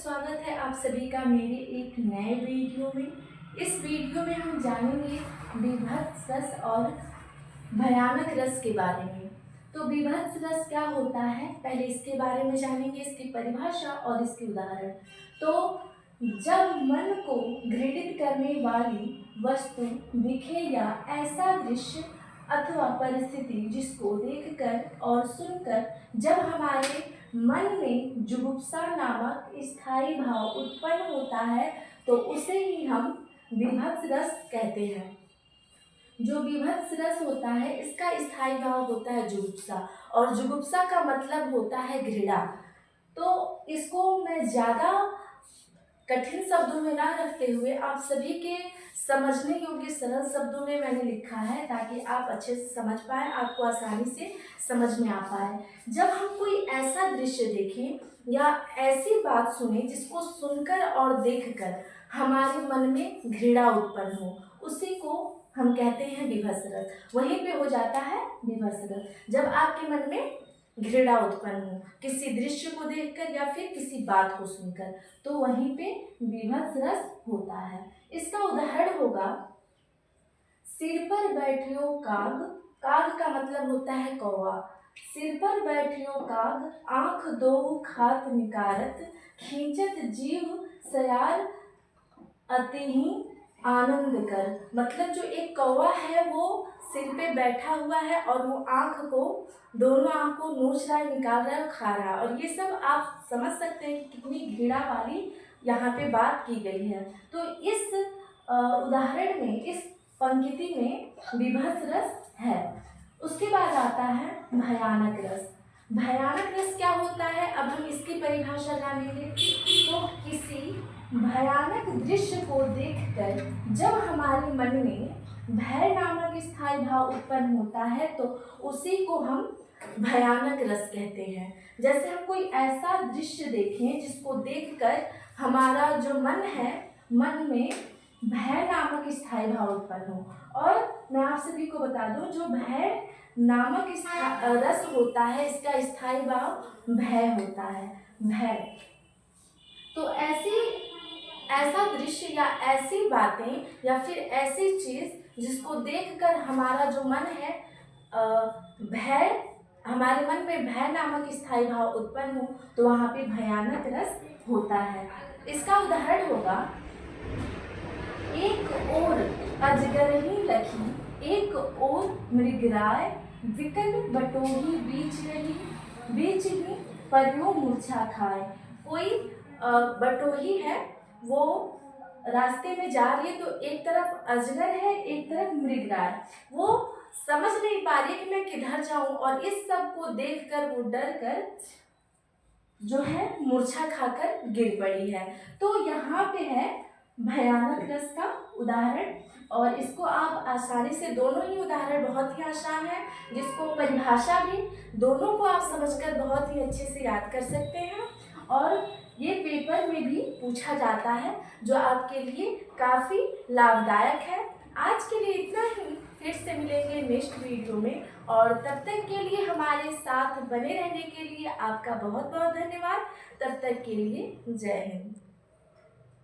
स्वागत है आप सभी का मेरे एक नए वीडियो में। इस वीडियो में हम जानेंगे बीभत्स रस और भयानक रस के बारे में। तो बीभत्स रस क्या होता है, पहले इसके बारे में जानेंगे, इसकी परिभाषा और इसके उदाहरण। तो जब मन को घृणित करने वाली वस्तु दिखे या ऐसा दृश्य अथवा परिस्थिति जिसको देखकर और सुनकर जब हमारे मन में जुगुप्सा नामक स्थायी भाव उत्पन्न होता है तो उसे ही हम बीभत्स रस कहते हैं। जो बीभत्स रस होता है इसका स्थायी भाव होता है जुगुप्सा, और जुगुप्सा का मतलब होता है घृणा। तो इसको मैं ज़्यादा कठिन शब्दों में ना रखते हुए आप सभी के समझने योग्य सरल शब्दों में मैंने लिखा है ताकि आप अच्छे से समझ पाएँ, आपको आसानी से समझ में आ पाए। जब हम कोई ऐसा दृश्य देखें या ऐसी बात सुने जिसको सुनकर और देखकर हमारे मन में घृणा उत्पन्न हो, उसी को हम कहते हैं बीभत्स रस। वहीं पे हो जाता है बीभत्स रस जब आपके मन में घृणा उत्पन्न हो किसी दृश्य को देखकर या फिर किसी बात को सुनकर, तो वहीं पे बीभत्स रस होता है। इसका उदाहरण होगा सिर पर बैठियो काग। काग का मतलब होता है कौवा। सिर पर बैठियो काग, आँख दो खात निकारत, खींचत जीव सयार अतिही आनंद कर। मतलब जो एक कौवा है वो सिर पे बैठा हुआ है और वो दोनों आँख को नोच रहा है, निकाल रहा है और खा रहा है। और ये सब आप समझ सकते हैं कि कितनी घृणा वाली यहाँ पे बात की गई है। तो इस उदाहरण में, इस पंक्ति में बीभत्स रस है। उसके बाद आता है भयानक रस। भयानक रस क्या होता है, अब हम इसकी परिभाषा जानेंगे। तो किसी भयानक दृश्य को देखकर जब हमारे मन में भय नामक स्थायी भाव उत्पन्न होता है तो उसी को हम भयानक रस कहते हैं। जैसे हम कोई ऐसा दृश्य देखें जिसको देखकर हमारा जो मन है, मन में भय नामक स्थायी भाव उत्पन्न हो। और मैं आप सभी को बता दूं, जो भय नामक रस होता है इसका स्थायी भाव भय होता है, भय। तो ऐसा दृश्य या ऐसी बातें या फिर ऐसी चीज़ जिसको देखकर हमारा जो मन है भय, हमारे मन में भय नामक स्थायी भाव उत्पन्न हो तो वहाँ पे भयानक रस होता है। इसका उदाहरण होगा एक ओर अजगरही लखी, एक ओर मृगराय, विकल बटोही बीच ही परियो मूर्छा खाए। कोई बटोही है, वो रास्ते में जा रही है, तो एक तरफ अजगर है, एक तरफ मृगराय। वो समझ नहीं पा रही कि मैं किधर जाऊं, और इस सब को देखकर वो डर कर जो है मूर्छा खाकर गिर पड़ी है। तो यहाँ पे है भयानक रस का उदाहरण, और इसको आप आसानी से, दोनों ही उदाहरण बहुत ही आसान है, जिसको परिभाषा भी दोनों को आप समझकर बहुत ही अच्छे से याद कर सकते हैं। और ये पेपर में भी पूछा जाता है, जो आपके लिए काफ़ी लाभदायक है। आज के लिए इतना ही, फिर से मिलेंगे नेक्स्ट वीडियो में, और तब तक के लिए हमारे साथ बने रहने के लिए आपका बहुत बहुत धन्यवाद। तब तक के लिए जय हिंद।